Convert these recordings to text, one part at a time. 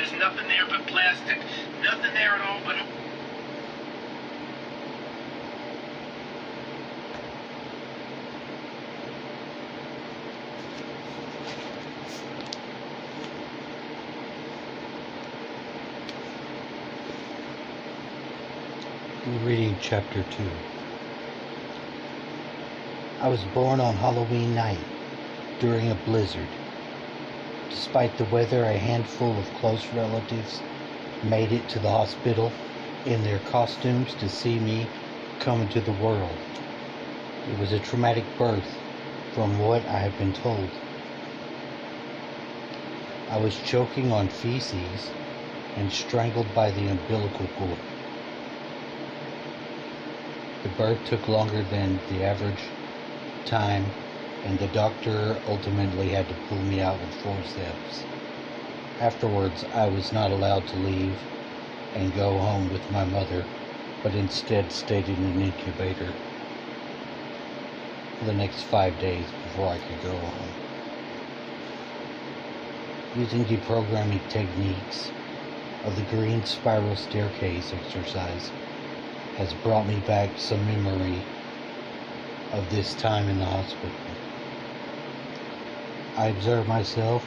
There's nothing there but plastic. Nothing there at all but a... We're reading chapter 2. I was born on Halloween night during a blizzard. Despite the weather, a handful of close relatives made it to the hospital in their costumes to see me come into the world. It was a traumatic birth, from what I have been told. I was choking on feces and strangled by the umbilical cord. The birth took longer than the average time, and the doctor ultimately had to pull me out with forceps. Afterwards, I was not allowed to leave and go home with my mother, but instead stayed in an incubator for the next 5 days before I could go home. Using deprogramming techniques of the green spiral staircase exercise has brought me back some memory of this time in the hospital. I observed myself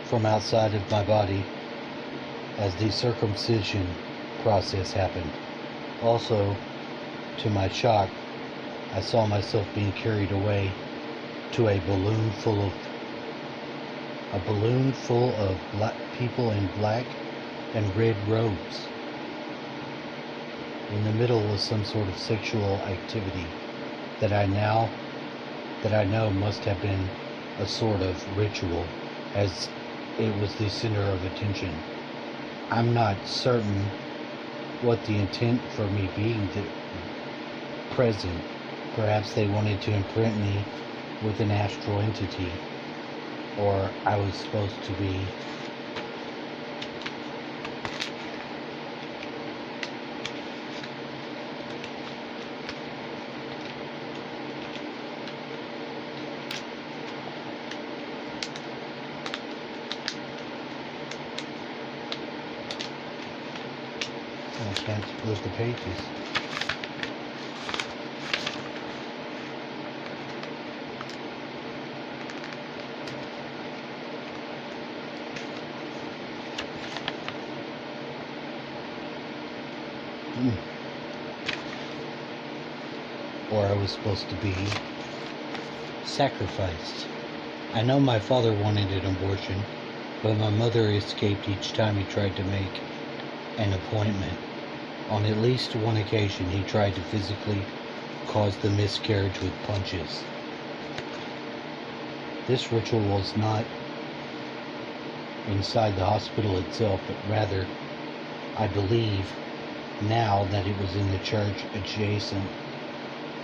from outside of my body as the circumcision process happened. Also, to my shock, I saw myself being carried away to a balloon full of black people in black and red robes. In the middle was some sort of sexual activity that I know must have been a sort of ritual, as it was the center of attention. I'm not certain what the intent for me being present. Perhaps they wanted to imprint me with an astral entity, or I was supposed to be I can't flip the pages. Or I was supposed to be sacrificed. I know my father wanted an abortion, but my mother escaped each time he tried to make an appointment. On at least one occasion, he tried to physically cause the miscarriage with punches. This ritual was not inside the hospital itself, but rather, I believe now, that it was in the church adjacent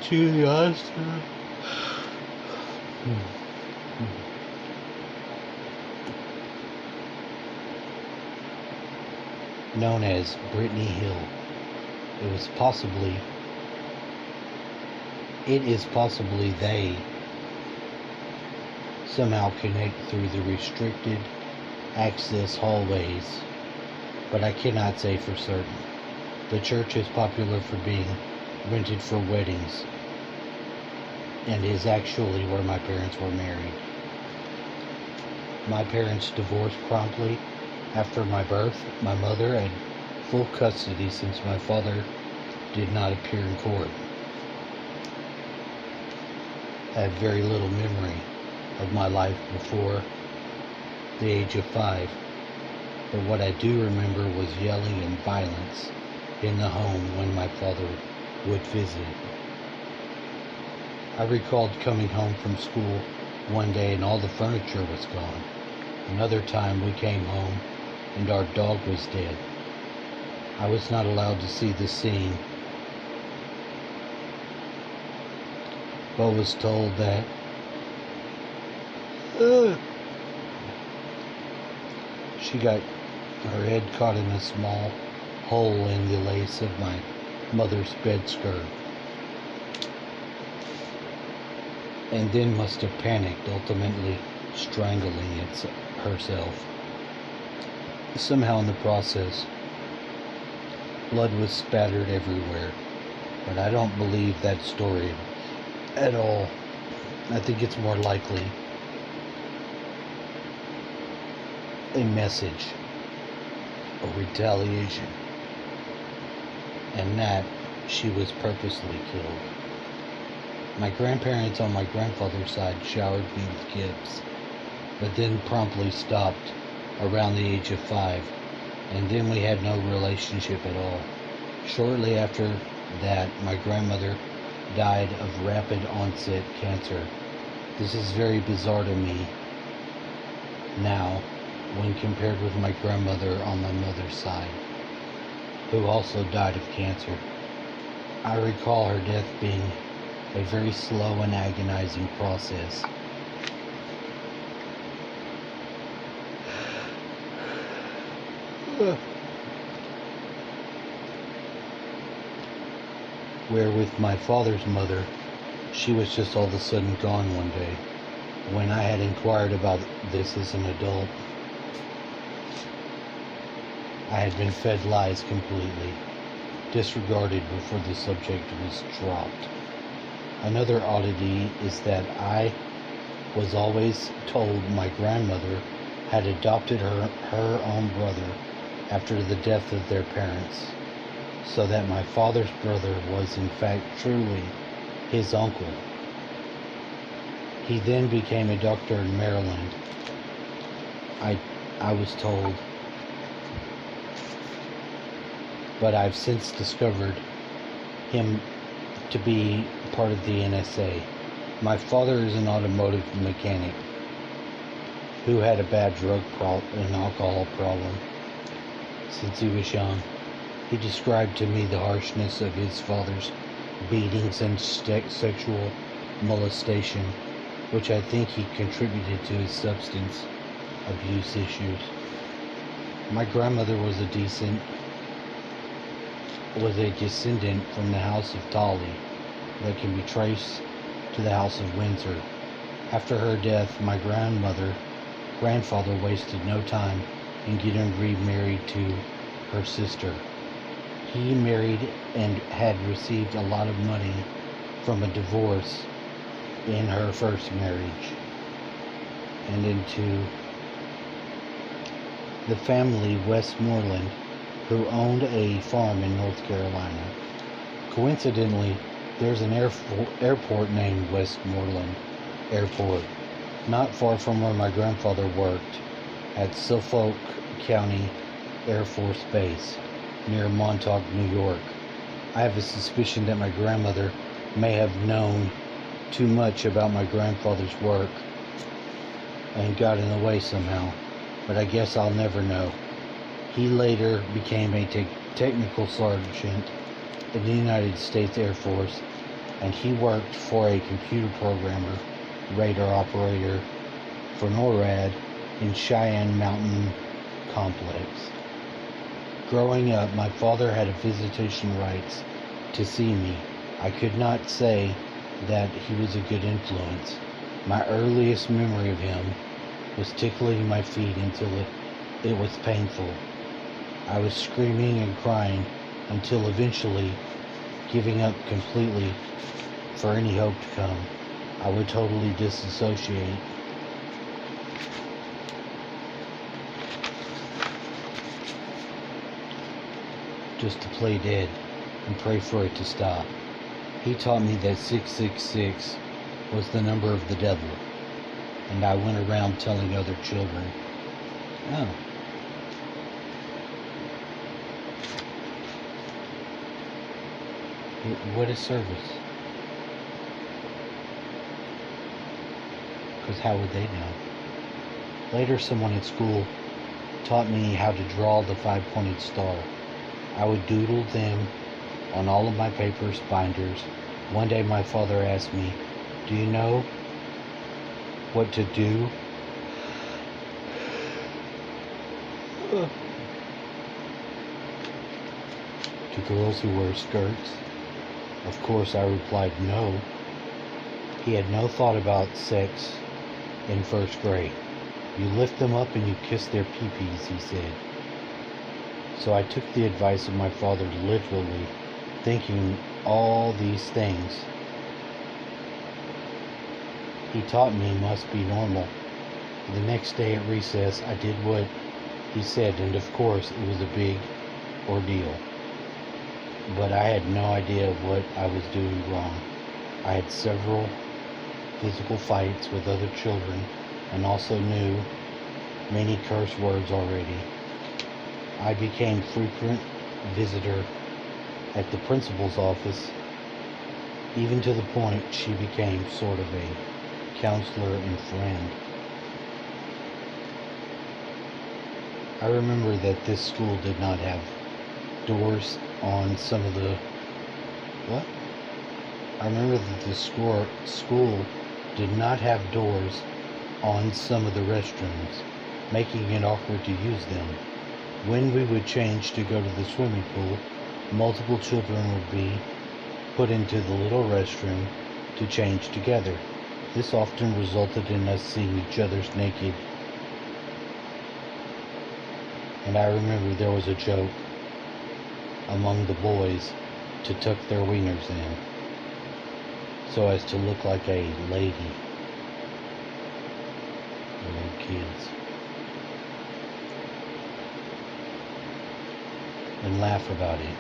to the hospital. Known as Brittany Hill. It is possibly they somehow connect through the restricted access hallways, but I cannot say for certain. The church is popular for being rented for weddings, and is actually where my parents were married. My parents divorced promptly after my birth. My mother had full custody since my father did not appear in court. I have very little memory of my life before the age of 5, but what I do remember was yelling and violence in the home when my father would visit. I recalled coming home from school one day and all the furniture was gone. Another time we came home and our dog was dead. I was not allowed to see the scene, but was told that she got her head caught in a small hole in the lace of my mother's bed skirt, and then must have panicked, ultimately strangling herself. Somehow in the process, blood was spattered everywhere, but I don't believe that story at all. I think it's more likely a message, a retaliation, and that she was purposely killed. My grandparents on my grandfather's side showered me with gifts, but then promptly stopped around the age of 5, and then we had no relationship at all. Shortly after that, my grandmother died of rapid onset cancer. This is very bizarre to me now when compared with my grandmother on my mother's side, who also died of cancer. I recall her death being a very slow and agonizing process. Where with my father's mother, she was just all of a sudden gone one day. When I had inquired about this as an adult, I had been fed lies completely, disregarded before the subject was dropped. Another oddity is that I was always told my grandmother had adopted her own brother after the death of their parents, so that my father's brother was in fact truly his uncle. He then became a doctor in Maryland, I was told, but I've since discovered him to be part of the NSA. My father is an automotive mechanic who had a bad drug and alcohol problem since he was young. He described to me the harshness of his father's beatings and sexual molestation, which I think he contributed to his substance abuse issues. My grandmother was a descendant from the House of Tully that can be traced to the House of Windsor. After her death, my grandfather wasted no time in getting remarried to her sister. He married and had received a lot of money from a divorce in her first marriage, and into the family Westmoreland, who owned a farm in North Carolina. Coincidentally, there's an airport named Westmoreland Airport, not far from where my grandfather worked, at Suffolk County Air Force Base, near Montauk, New York. I have a suspicion that my grandmother may have known too much about my grandfather's work and got in the way somehow, but I guess I'll never know. He later became a technical sergeant in the United States Air Force, and he worked for a computer programmer, radar operator for NORAD in Cheyenne Mountain Complex. Growing up, my father had a visitation rights to see me. I could not say that he was a good influence. My earliest memory of him was tickling my feet until it was painful. I was screaming and crying until eventually giving up completely for any hope to come. I would totally disassociate. Just to play dead and pray for it to stop. He taught me that 666 was the number of the devil, and I went around telling other children, oh, what is service? Because how would they know? Later, someone at school taught me how to draw the 5-pointed star. I would doodle them on all of my papers, binders. One day my father asked me, do you know what to do? to girls who wear skirts? Of course, I replied no. He had no thought about sex in first grade. You lift them up and you kiss their pee-pees, he said. So I took the advice of my father literally, thinking all these things he taught me must be normal. The next day at recess, I did what he said, and of course, it was a big ordeal. But I had no idea what I was doing wrong. I had several physical fights with other children and also knew many curse words already. I became frequent visitor at the principal's office, even to the point she became sort of a counselor and friend. I remember that this school did not have doors on some of the... What? I remember that the school did not have doors on some of the restrooms, making it awkward to use them. When we would change to go to the swimming pool, multiple children would be put into the little restroom to change together. This often resulted in us seeing each other's naked. And I remember there was a joke among the boys to tuck their wieners in so as to look like a lady. Little kids. And laugh about it.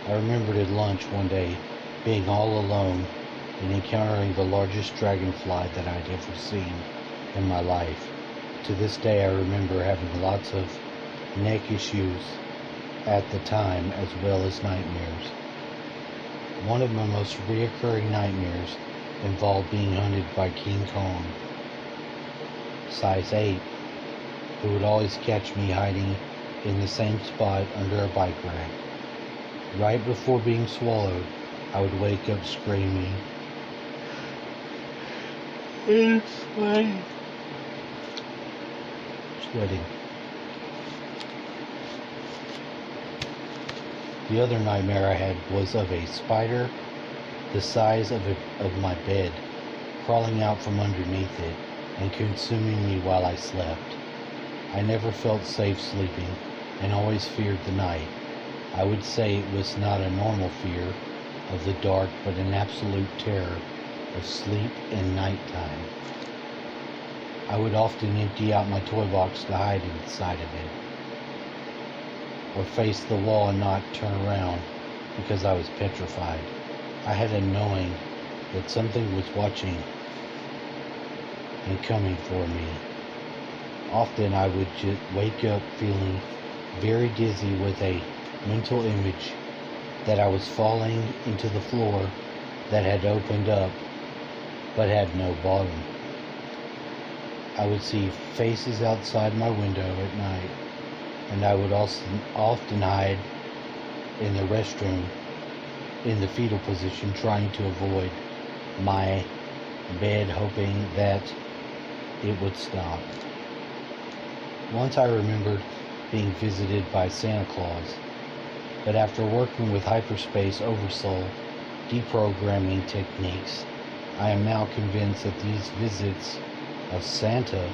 I remembered at lunch one day being all alone and encountering the largest dragonfly that I'd ever seen in my life. To this day, I remember having lots of neck issues at the time, as well as nightmares. One of my most reoccurring nightmares involved being hunted by King Kong, size 8, who would always catch me hiding in the same spot under a bike rack. Right before being swallowed, I would wake up screaming and sweating. The other nightmare I had was of a spider the size of my bed crawling out from underneath it and consuming me while I slept. I never felt safe sleeping and always feared the night. I would say it was not a normal fear of the dark, but an absolute terror of sleep and nighttime. I would often empty out my toy box to hide inside of it, or face the wall and not turn around because I was petrified. I had a knowing that something was watching and coming for me. Often I would just wake up feeling very dizzy with a mental image that I was falling into the floor that had opened up but had no bottom. I would see faces outside my window at night, and I would also often hide in the restroom in the fetal position, trying to avoid my bed, hoping that it would stop. Once I remembered being visited by Santa Claus, but after working with hyperspace oversoul deprogramming techniques, I am now convinced that these visits of Santa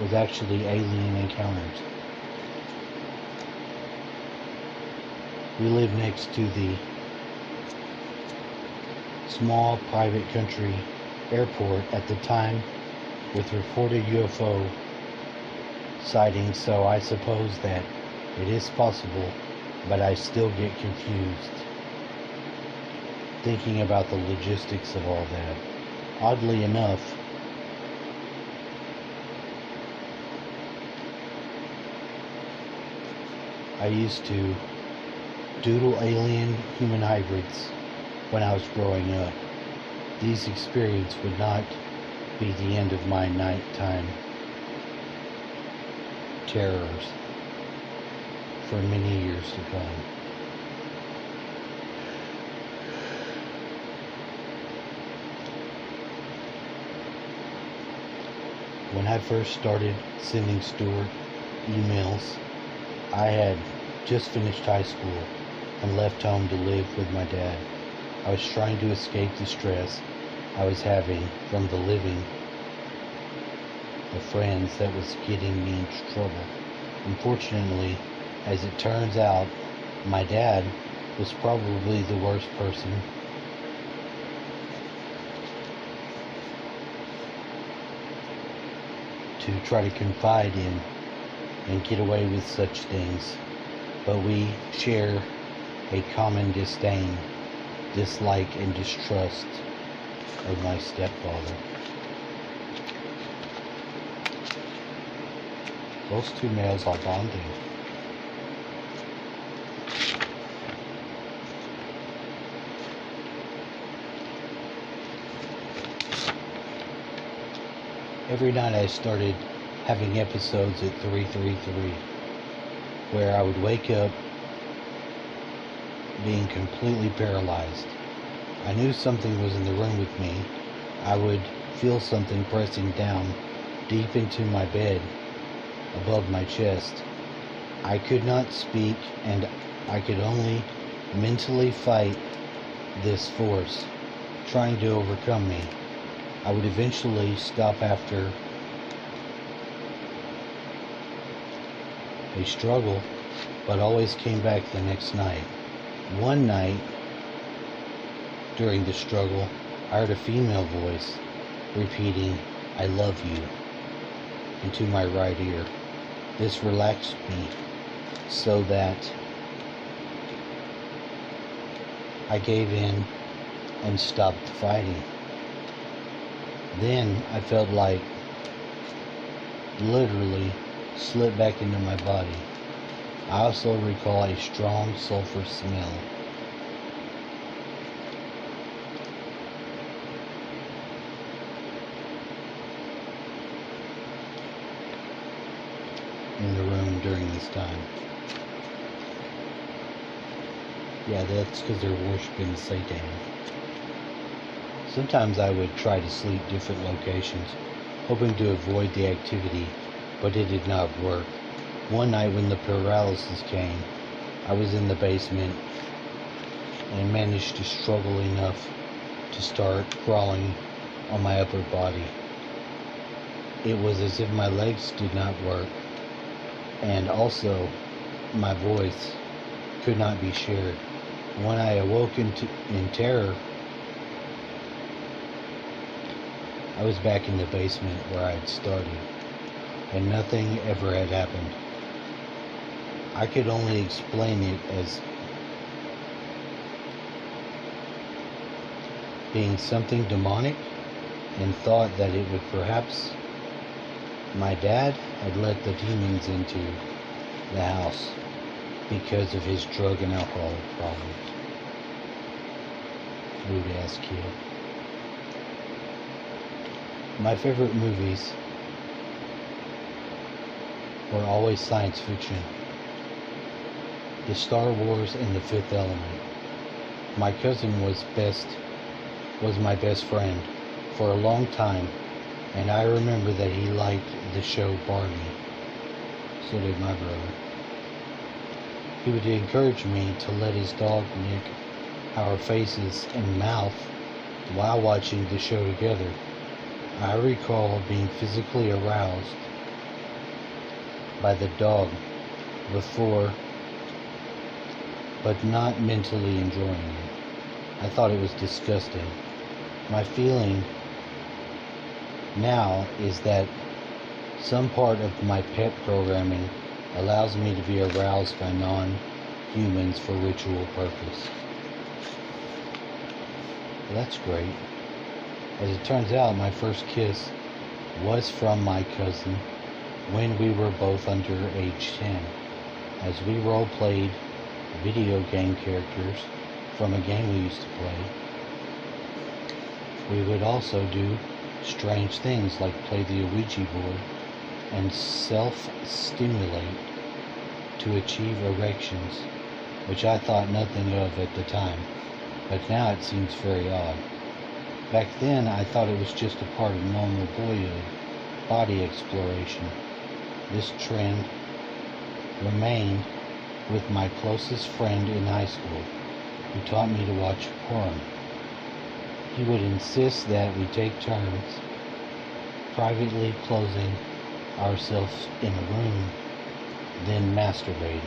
was actually alien encounters. We live next to the small private country airport at the time with reported UFO sightings, so I suppose that it is possible, but I still get confused thinking about the logistics of all that. Oddly enough, I used to doodle alien human hybrids when I was growing up. These experiences would not be the end of my nighttime terrors for many years to come. When I first started sending Stuart emails, I had just finished high school and left home to live with my dad. I was trying to escape the stress I was having from the living of friends that was getting me into trouble. Unfortunately, as it turns out, my dad was probably the worst person to try to confide in and get away with such things, but we share a common disdain, dislike, and distrust of my stepfather. Those two males are bonding. Every night I started having episodes at 333 where I would wake up being completely paralyzed. I knew something was in the room with me. I would feel something pressing down deep into my bed above my chest. I could not speak, and I could only mentally fight this force trying to overcome me. I would eventually stop after a struggle, but always came back the next night. One night during the struggle, I heard a female voice repeating, "I love you," into my right ear. This relaxed me so that I gave in and stopped fighting. Then I felt like literally slip back into my body. I also recall a strong sulfur smell. In the room during this time. Yeah, that's because they're worshiping Satan. Sometimes I would try to sleep different locations, hoping to avoid the activity, but it did not work. One night when the paralysis came, I was in the basement and managed to struggle enough to start crawling on my upper body. It was as if my legs did not work, and also my voice could not be shared. When I awoke in terror, I was back in the basement where I had started, and nothing ever had happened. I could only explain it as being something demonic, and thought that it would perhaps my dad had let the demons into the house because of his drug and alcohol problems. Rude ass kid. My favorite movies were always science fiction. The Star Wars and The Fifth Element. My cousin was my best friend for a long time, and I remember that he liked the show Barney. So did my brother. He would encourage me to let his dog lick our faces and mouth while watching the show together. I recall being physically aroused by the dog before, but not mentally enjoying it. I thought it was disgusting. My feeling now is that some part of my pet programming allows me to be aroused by non-humans for ritual purpose. Well, that's great. As it turns out, my first kiss was from my cousin when we were both under age 10, as we role-played video game characters from a game we used to play. We would also do strange things like play the Ouija board and self-stimulate to achieve erections, which I thought nothing of at the time, but now it seems very odd. Back then, I thought it was just a part of normal boyhood body exploration. This trend remained with my closest friend in high school, who taught me to watch porn. He would insist that we take turns privately closing ourselves in a room, then masturbating.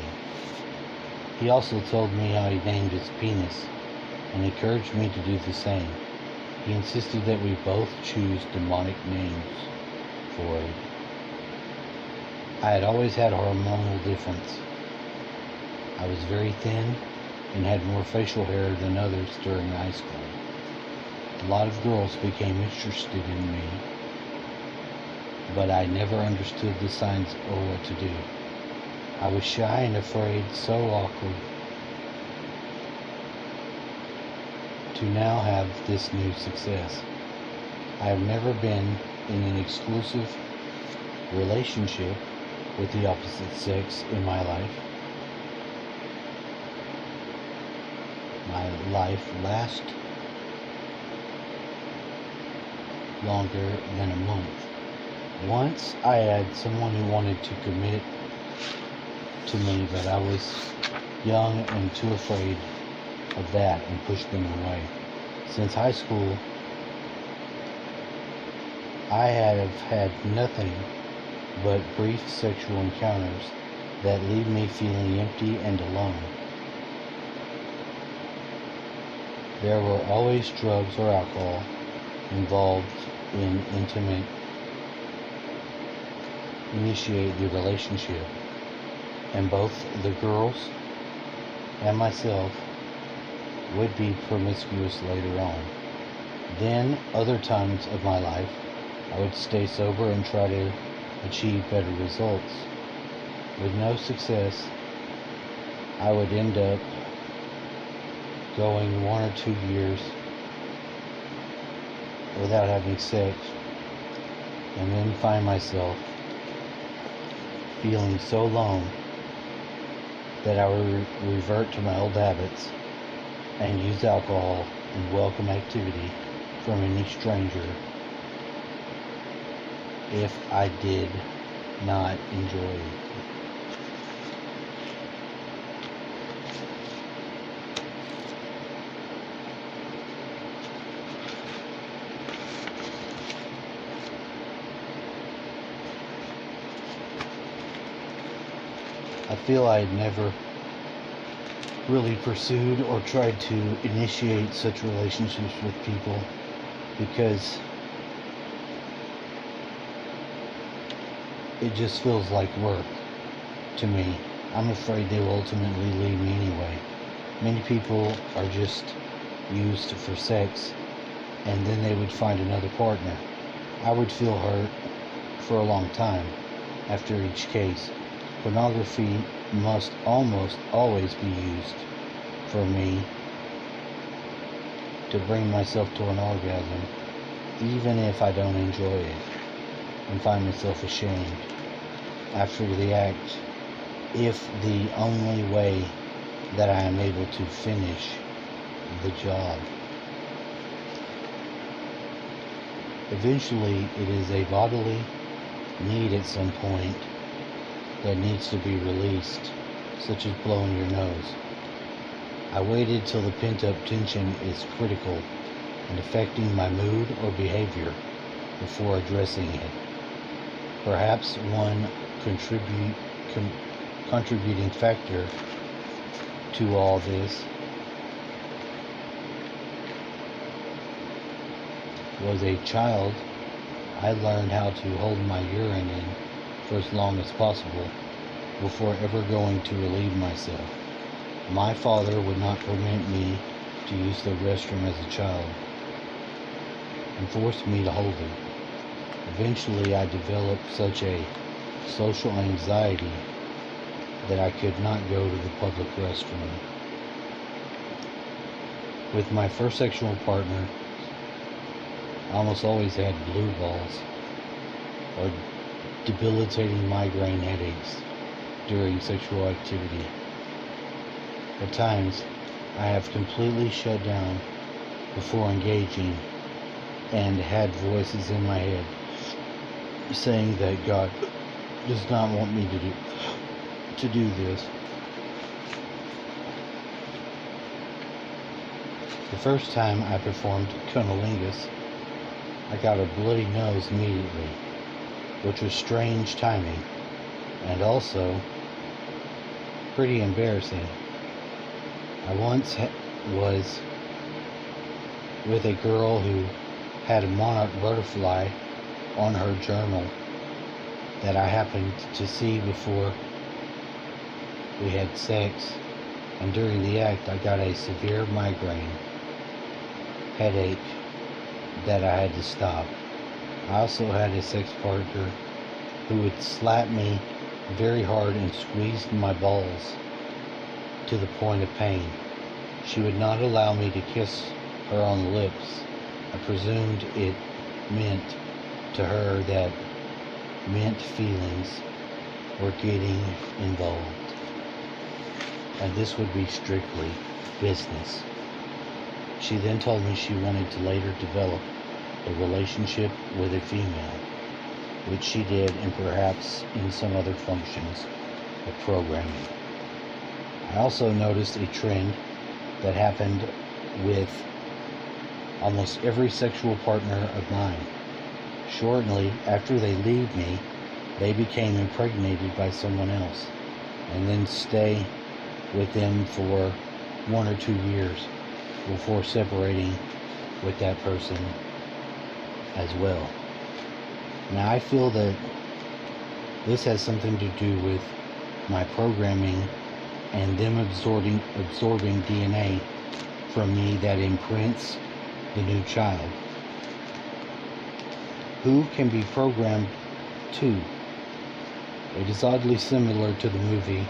He also told me how he named his penis and encouraged me to do the same. He insisted that we both choose demonic names for it. I had always had a hormonal difference. I was very thin and had more facial hair than others during high school. A lot of girls became interested in me, but I never understood the signs or what to do. I was shy and afraid, so awkward. To now have this new success. I have never been in an exclusive relationship with the opposite sex in my life. My life lasts longer than a month. Once I had someone who wanted to commit to me, but I was young and too afraid of that and pushed them away. Since high school, I have had nothing but brief sexual encounters that leave me feeling empty and alone. There were always drugs or alcohol involved in initiate the relationship, and both the girls and myself would be promiscuous later on. Then, other times of my life, I would stay sober and try to achieve better results. With no success, I would end up going 1 or 2 years without having sex, and then find myself feeling so alone that I would revert to my old habits and use alcohol and welcome activity from any stranger if I did not enjoy it. I feel I had never really pursued or tried to initiate such relationships with people because it just feels like work to me. I'm afraid they will ultimately leave me anyway. Many people are just used for sex and then they would find another partner. I would feel hurt for a long time after each case. Pornography must almost always be used for me to bring myself to an orgasm, even if I don't enjoy it and find myself ashamed after the act, if the only way that I am able to finish the job. Eventually, it is a bodily need at some point that needs to be released, such as blowing your nose. I waited till the pent-up tension is critical and affecting my mood or behavior before addressing it. Perhaps one contributing factor to all this was a child. I learned how to hold my urine in for as long as possible before ever going to relieve myself. My father would not permit me to use the restroom as a child and forced me to hold it. Eventually, I developed such a social anxiety that I could not go to the public restroom. With my first sexual partner, I almost always had blue balls or debilitating migraine headaches during sexual activity. At times, I have completely shut down before engaging and had voices in my head saying that God does not want me to do this. The first time I performed cunnilingus, I got a bloody nose immediately, which was strange timing, and also pretty embarrassing. I once was with a girl who had a monarch butterfly on her journal that I happened to see before we had sex, and during the act I got a severe migraine headache that I had to stop. I also had a sex partner who would slap me very hard and squeeze my balls to the point of pain. She would not allow me to kiss her on the lips. I presumed it meant to her that meant feelings were getting involved, and this would be strictly business. She then told me she wanted to later develop a relationship with a female, which she did, and perhaps in some other functions of programming. I also noticed a trend that happened with almost every sexual partner of mine. Shortly after they leave me, they became impregnated by someone else, and then stay with them for 1 or 2 years before separating with that person as well. Now I feel that this has something to do with my programming and them absorbing DNA from me that imprints the new child, who can be programmed too. It is oddly similar to the movie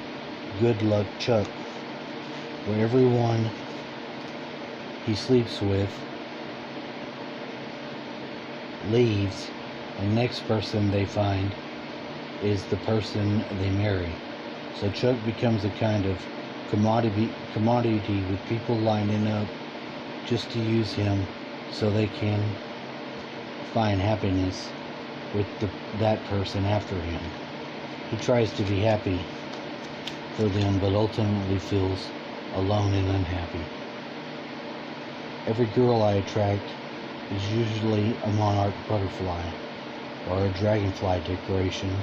Good Luck Chuck, where everyone he sleeps with leaves, and next person they find is the person they marry. So Chuck becomes a kind of commodity with people lining up just to use him so they can find happiness with that person after him. He tries to be happy for them, but ultimately feels alone and unhappy. Every girl I attract is usually a monarch butterfly or a dragonfly decoration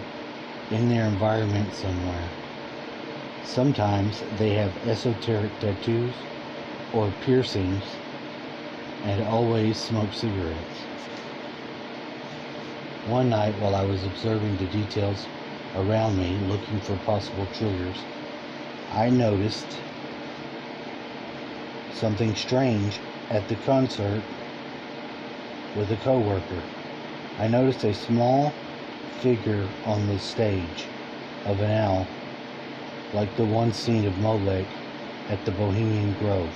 in their environment somewhere. Sometimes they have esoteric tattoos or piercings, and always smoke cigarettes. One night, while I was observing the details around me, looking for possible triggers, I noticed something strange at the concert with a coworker. I noticed a small figure on the stage of an owl, like the one seen of Molech at the Bohemian Grove.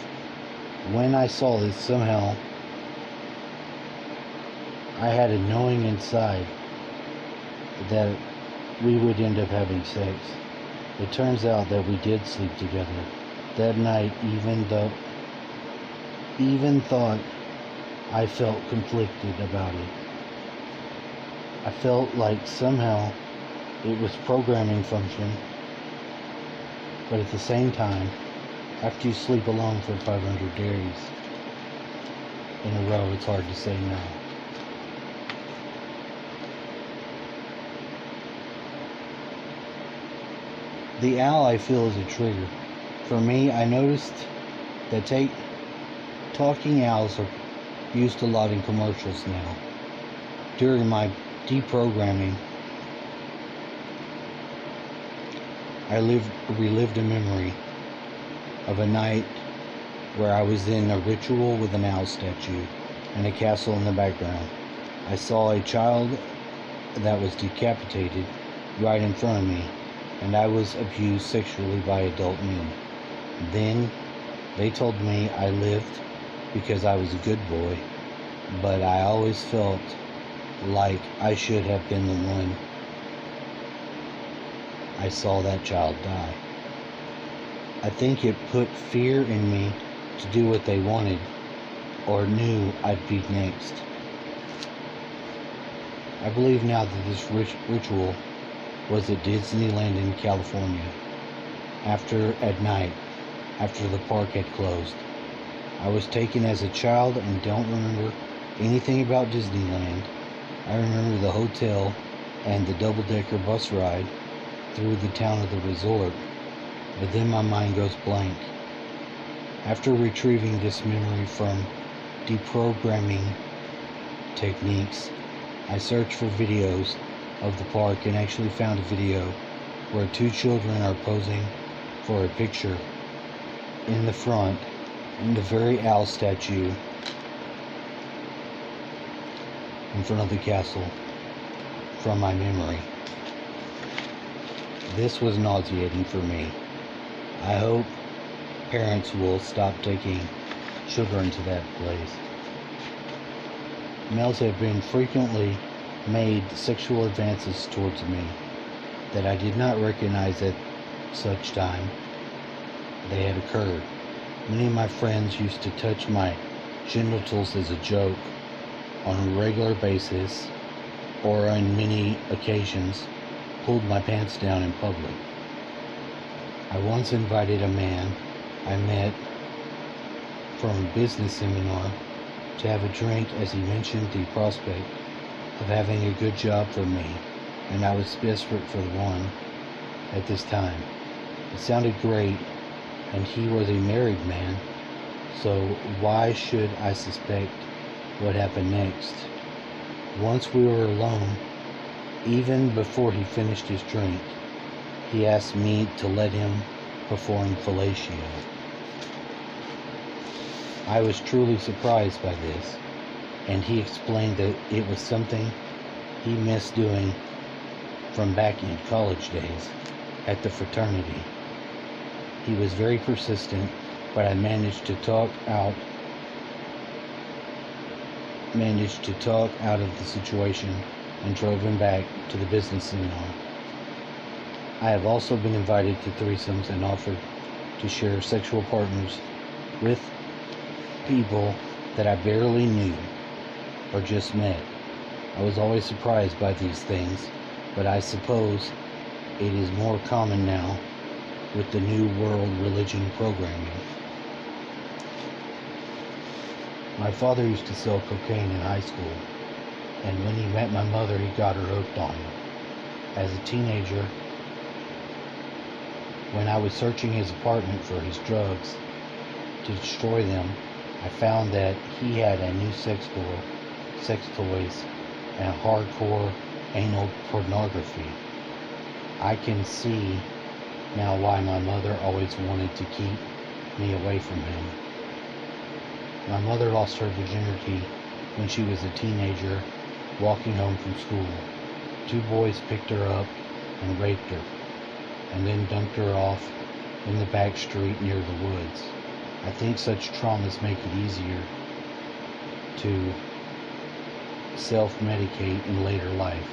When I saw this, somehow I had a knowing inside that we would end up having sex. It turns out that we did sleep together that night, even thought I felt conflicted about it. I felt like somehow it was programming function, but at the same time, after you sleep alone for 500 days in a row, it's hard to say no. The owl, I feel, is a trigger. For me, I noticed that talking owls are used a lot in commercials now. During my deprogramming, I relived a memory of a night where I was in a ritual with an owl statue and a castle in the background. I saw a child that was decapitated right in front of me, and I was abused sexually by adult men. Then they told me I lived because I was a good boy, but I always felt like I should have been the one. I saw that child die. I think it put fear in me to do what they wanted or knew I'd be next. I believe now that this ritual was at Disneyland in California at night after the park had closed. I was taken as a child and don't remember anything about Disneyland. I remember the hotel and the double-decker bus ride through the town of the resort, but then my mind goes blank. After retrieving this memory from deprogramming techniques, I searched for videos of the park and actually found a video where two children are posing for a picture in the front in the very owl statue in front of the castle from my memory. This was nauseating for me. I hope parents will stop taking children to that place. Males have been frequently made sexual advances towards me that I did not recognize at such time they had occurred. Many of my friends used to touch my genitals as a joke on a regular basis, or on many occasions pulled my pants down in public. I once invited a man I met from a business seminar to have a drink as he mentioned the prospect of having a good job for me, and I was desperate for one at this time. It sounded great, and he was a married man, so why should I suspect what happened next? Once we were alone, even before he finished his drink, he asked me to let him perform fellatio. I was truly surprised by this, and he explained that it was something he missed doing from back in college days at the fraternity. He was very persistent, but I managed to talk out of the situation and drove him back to the business seminar. I have also been invited to threesomes and offered to share sexual partners with people that I barely knew or just met. I was always surprised by these things, but I suppose it is more common now with the new world religion programming. My father used to sell cocaine in high school, and when he met my mother, he got her hooked on it. As a teenager, when I was searching his apartment for his drugs to destroy them, I found that he had a new sex toys, and hardcore anal pornography. I can see now why my mother always wanted to keep me away from him. My mother lost her virginity when she was a teenager, walking home from school. Two boys picked her up and raped her, and then dumped her off in the back street near the woods. I think such traumas make it easier to self-medicate in later life.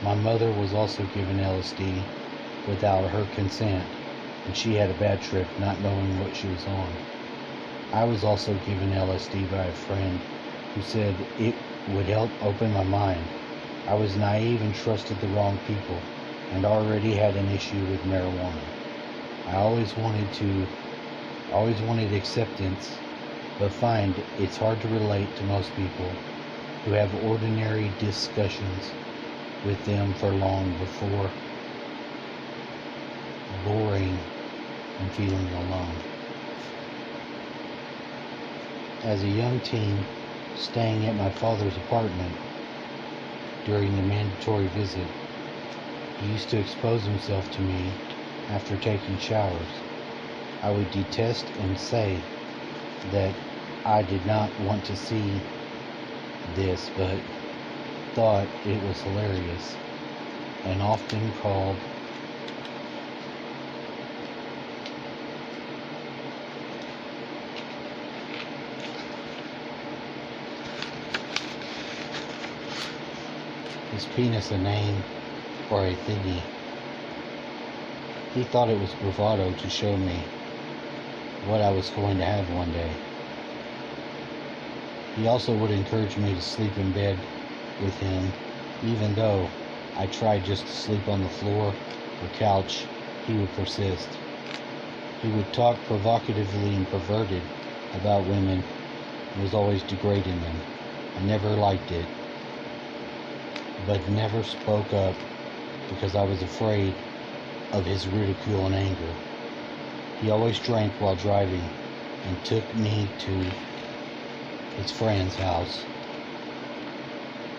My mother was also given LSD without her consent, and she had a bad trip not knowing what she was on. I was also given LSD by a friend who said it would help open my mind. I was naive and trusted the wrong people, and already had an issue with marijuana. I always wanted acceptance, but find it's hard to relate to most people who have ordinary discussions with them for long before boring and feeling alone. As a young teen, staying at my father's apartment during the mandatory visit, he used to expose himself to me after taking showers. I would detest and say that I did not want to see this, but thought it was hilarious, and often called his penis a name or a thingy. He thought it was bravado to show me what I was going to have one day. He also would encourage me to sleep in bed with him, even though I tried just to sleep on the floor or couch. He would persist. He would talk provocatively and perverted about women and was always degrading them. I never liked it, but never spoke up because I was afraid of his ridicule and anger. He always drank while driving and took me to his friend's house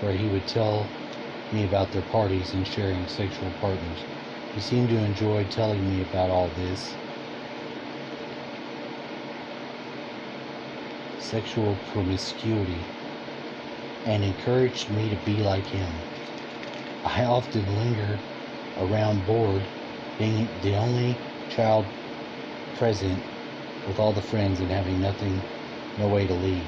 where he would tell me about their parties and sharing sexual partners. He seemed to enjoy telling me about all this. Sexual promiscuity, and encouraged me to be like him. I often lingered around bored, being the only child present with all the friends and having no way to leave.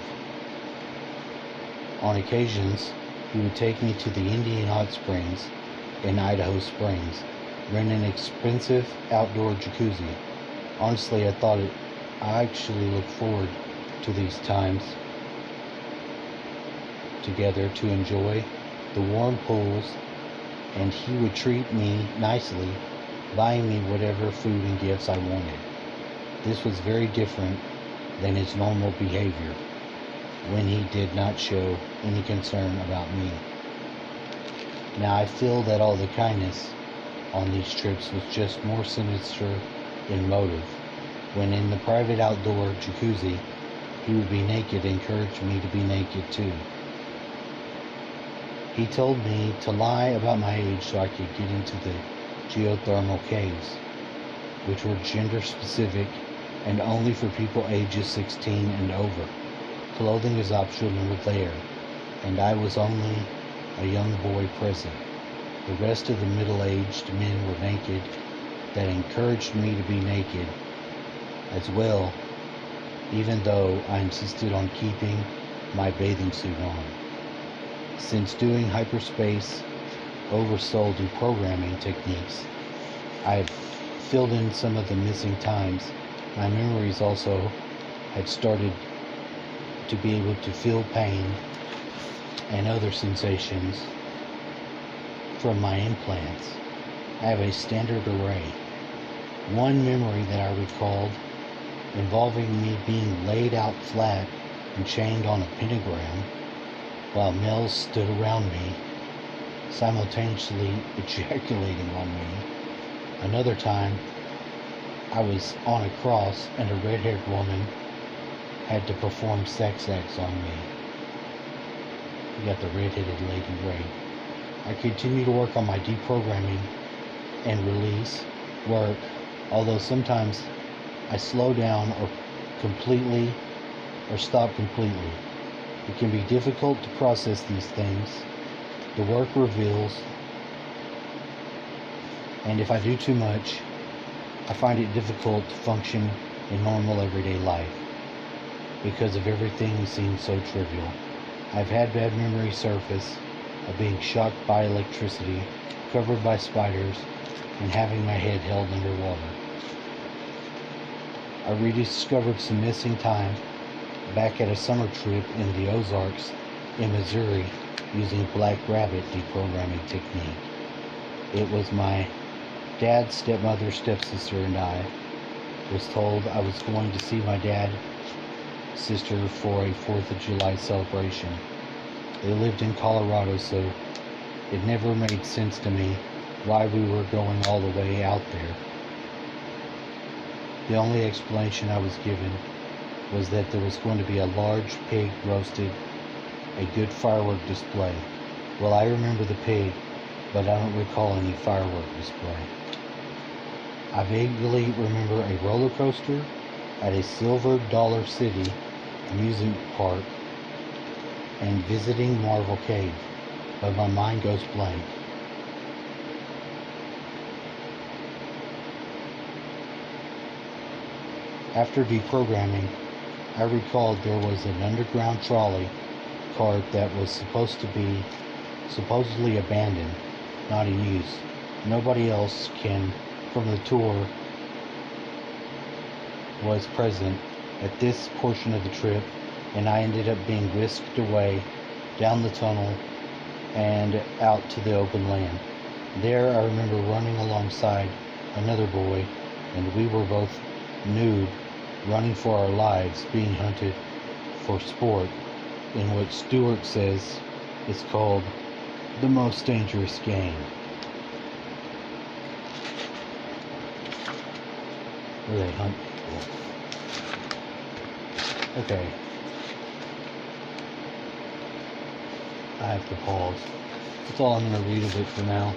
On occasions, he would take me to the Indian Hot Springs in Idaho Springs, rent an expensive outdoor jacuzzi. Honestly, I actually look forward to these times together to enjoy the warm pools, and he would treat me nicely, buying me whatever food and gifts I wanted. This was very different than his normal behavior when he did not show any concern about me. Now I feel that all the kindness on these trips was just more sinister in motive. When in the private outdoor jacuzzi, he would be naked and encourage me to be naked too. He told me to lie about my age so I could get into the geothermal caves, which were gender specific and only for people ages 16 and over. Clothing is optional there, and I was only a young boy present. The rest of the middle-aged men were naked that encouraged me to be naked as well, even though I insisted on keeping my bathing suit on. Since doing hyperspace oversoul deprogramming techniques, I've filled in some of the missing times. My memories also had started to be able to feel pain and other sensations from my implants. I have a standard array. One memory that I recalled involving me being laid out flat and chained on a pentagram while males stood around me, simultaneously ejaculating on me. Another time, I was on a cross and a red-haired woman had to perform sex acts on me. You got the red-headed lady right. I continue to work on my deprogramming and release work, although sometimes I slow down or stop completely. It can be difficult to process these things. The work reveals, and if I do too much, I find it difficult to function in normal everyday life because of everything seems so trivial. I've had bad memories surface of being shocked by electricity, covered by spiders, and having my head held underwater. I rediscovered some missing time back at a summer trip in the Ozarks in Missouri using Black Rabbit deprogramming technique. It was my dad's stepmother, stepsister, and I was told I was going to see my dad's sister for a 4th of July celebration. They lived in Colorado, so it never made sense to me why we were going all the way out there. The only explanation I was given was that there was going to be a large pig roasted, a good firework display. Well, I remember the pig, but I don't recall any firework display. I vaguely remember a roller coaster at a Silver Dollar City amusement park and visiting Marvel Cave, but my mind goes blank. After deprogramming, I recalled there was an underground trolley cart that was supposedly abandoned, not in use. Nobody else from the tour was present at this portion of the trip, and I ended up being whisked away down the tunnel and out to the open land. There I remember running alongside another boy, and we were both nude running for our lives, being hunted for sport, in which Stewart says is called the most dangerous game. Where they hunt people. Okay. I have to pause. That's all I'm going to read of it for now.